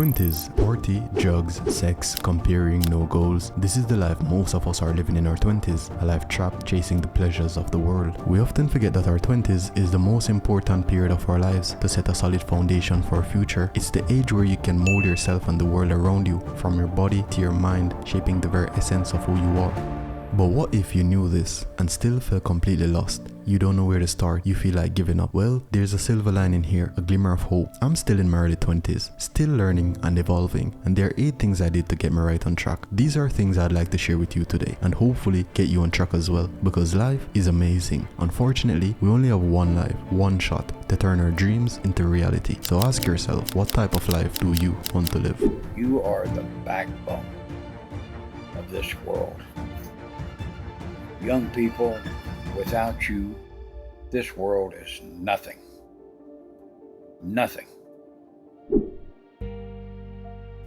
20s, party, drugs, sex, comparing, no goals. This is the life most of us are living in our 20s, a life trapped chasing the pleasures of the world. We often forget that our 20s is the most important period of our lives to set a solid foundation for our future. It's the age where you can mold yourself and the world around you, from your body to your mind, shaping the very essence of who you are. But what if you knew this and still felt completely lost? You don't know where to start, you feel like giving up. Well, there's a silver lining here, a glimmer of hope. I'm still in my early 20s, still learning and evolving, and there are 8 things I did to get me right on track. These are things I'd like to share with you today and hopefully get you on track as well, because life is amazing. Unfortunately, we only have one life, one shot to turn our dreams into reality. So ask yourself, what type of life do you want to live? You are the backbone of this world. Young people, without you, this world is nothing. Nothing.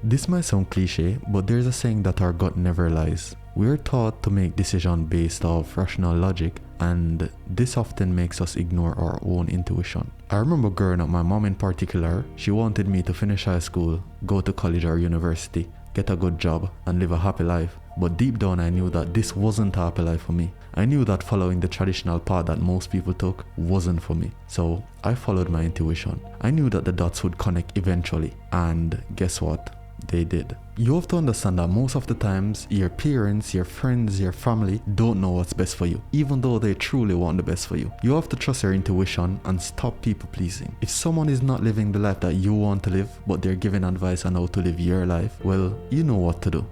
This might sound cliche, but there's a saying that our gut never lies. We're taught to make decisions based off rational logic, and this often makes us ignore our own intuition. I remember growing up, my mom in particular, she wanted me to finish high school, go to college or university, get a good job, and live a happy life. But deep down I knew that this wasn't a happy life for me. I knew that following the traditional path that most people took wasn't for me. So I followed my intuition. I knew that the dots would connect eventually, and guess what? They did. You have to understand that most of the times your parents, your friends, your family don't know what's best for you, even though they truly want the best for you. You have to trust your intuition and stop people pleasing. If someone is not living the life that you want to live, but they're giving advice on how to live your life, well, you know what to do.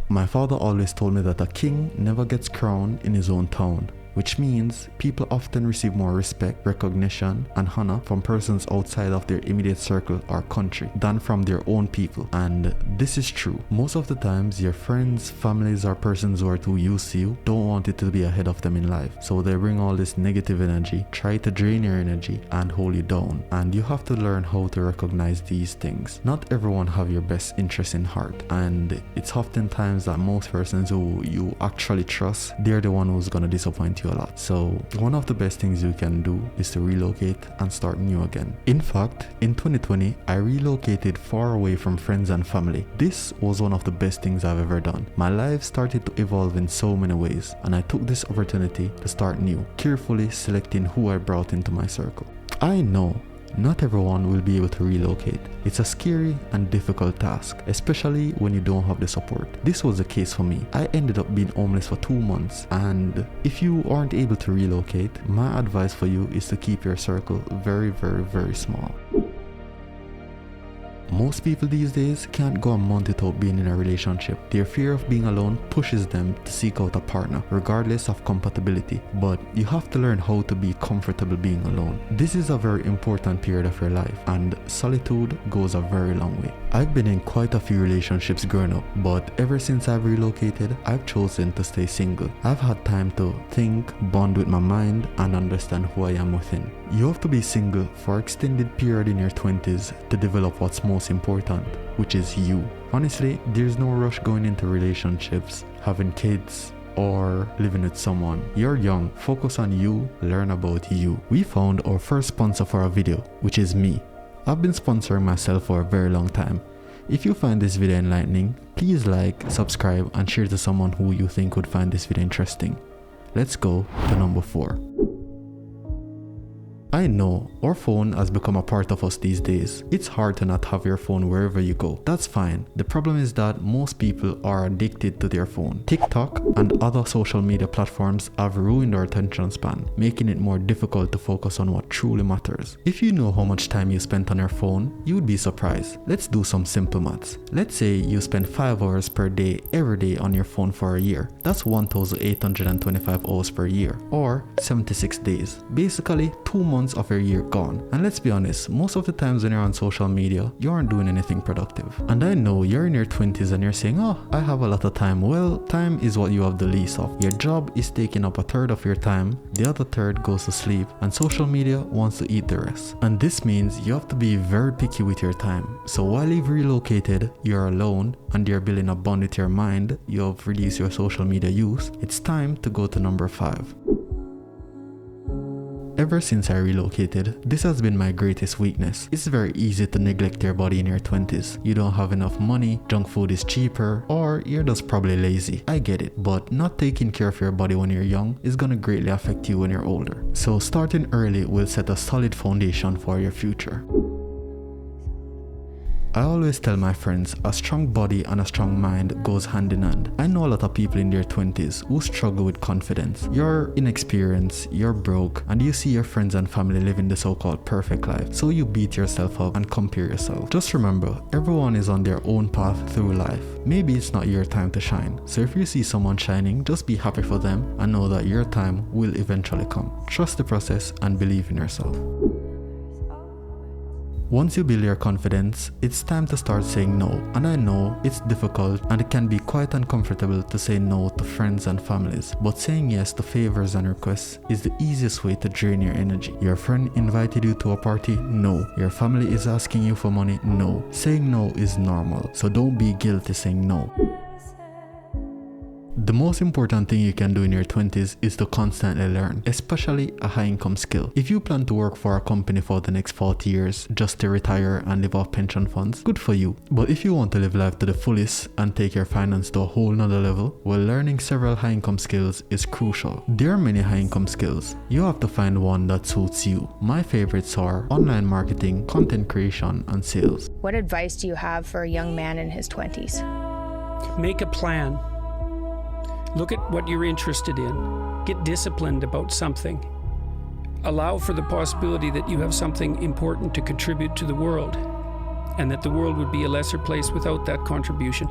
My father always told me that a king never gets crowned in his own town, which means people often receive more respect, recognition, and honor from persons outside of their immediate circle or country than from their own people. And this is true. Most of the times, your friends, families, or persons who are too used to you don't want it to be ahead of them in life. So they bring all this negative energy, try to drain your energy, and hold you down. And you have to learn how to recognize these things. Not everyone have your best interest in heart. And it's oftentimes that most persons who you actually trust, they're the one who's gonna disappoint you a lot. So one of the best things you can do is to relocate and start new again. In fact, in 2020, I relocated far away from friends and family. This was one of the best things I've ever done. My life started to evolve in so many ways, and I took this opportunity to start new, carefully selecting who I brought into my circle. I know not everyone will be able to relocate. It's a scary and difficult task, especially when you don't have the support. This was the case for me. I ended up being homeless for 2 months, and if you aren't able to relocate, my advice for you is to keep your circle very, very, very small. Most people these days can't go a month without being in a relationship. Their fear of being alone pushes them to seek out a partner, regardless of compatibility. But you have to learn how to be comfortable being alone. This is a very important period of your life, and solitude goes a very long way. I've been in quite a few relationships growing up, but ever since I've relocated, I've chosen to stay single. I've had time to think, bond with my mind, and understand who I am within. You have to be single for an extended period in your 20s to develop what's most important, which is you. Honestly, there's no rush going into relationships, having kids, or living with someone. You're young, focus on you, learn about you. We found our first sponsor for our video, which is me. I've been sponsoring myself for a very long time. If you find this video enlightening, please like, subscribe, and share to someone who you think would find this video interesting. Let's go to number 4. I know our phone has become a part of us these days. It's hard to not have your phone wherever you go. That's fine. The problem is that most people are addicted to their phone. TikTok and other social media platforms have ruined our attention span, making it more difficult to focus on what truly matters. If you know how much time you spent on your phone, you would be surprised. Let's do some simple maths. Let's say you spend 5 hours per day every day on your phone for a year. That's 1,825 hours per year, or 76 days. Basically, 2 months of your year gone. And let's be honest, most of the times when you're on social media, you aren't doing anything productive. And I know you're in your 20s and you're saying, oh, I have a lot of time. Well, time is what you have the least of. Your job is taking up a third of your time, the other third goes to sleep, and social media wants to eat the rest. And this means you have to be very picky with your time. So while you've relocated, you're alone, and you're building a bond with your mind, you have reduced your social media use, it's time to go to number 5. Ever since I relocated, this has been my greatest weakness. It's very easy to neglect your body in your 20s. You don't have enough money, junk food is cheaper, or you're just probably lazy. I get it, but not taking care of your body when you're young is gonna greatly affect you when you're older. So starting early will set a solid foundation for your future. I always tell my friends a strong body and a strong mind goes hand in hand. I know a lot of people in their 20s who struggle with confidence. You're inexperienced, you're broke, and you see your friends and family living the so-called perfect life, so you beat yourself up and compare yourself. Just remember, everyone is on their own path through life. Maybe it's not your time to shine, so if you see someone shining, just be happy for them and know that your time will eventually come. Trust the process and believe in yourself. Once you build your confidence, it's time to start saying no. And I know it's difficult and it can be quite uncomfortable to say no to friends and families, but saying yes to favors and requests is the easiest way to drain your energy. Your friend invited you to a party? No. Your family is asking you for money? No. Saying no is normal, so don't be guilty saying no. The most important thing you can do in your 20s is to constantly learn, especially a high-income skill. If you plan to work for a company for the next 40 years just to retire and live off pension funds, good for you. But if you want to live life to the fullest and take your finance to a whole nother level, well, learning several high-income skills is crucial. There are many high-income skills. You have to find one that suits you. My favorites are online marketing, content creation, and sales. What advice do you have for a young man in his 20s? Make a plan. Look at what you're interested in. Get disciplined about something. Allow for the possibility that you have something important to contribute to the world, and that the world would be a lesser place without that contribution.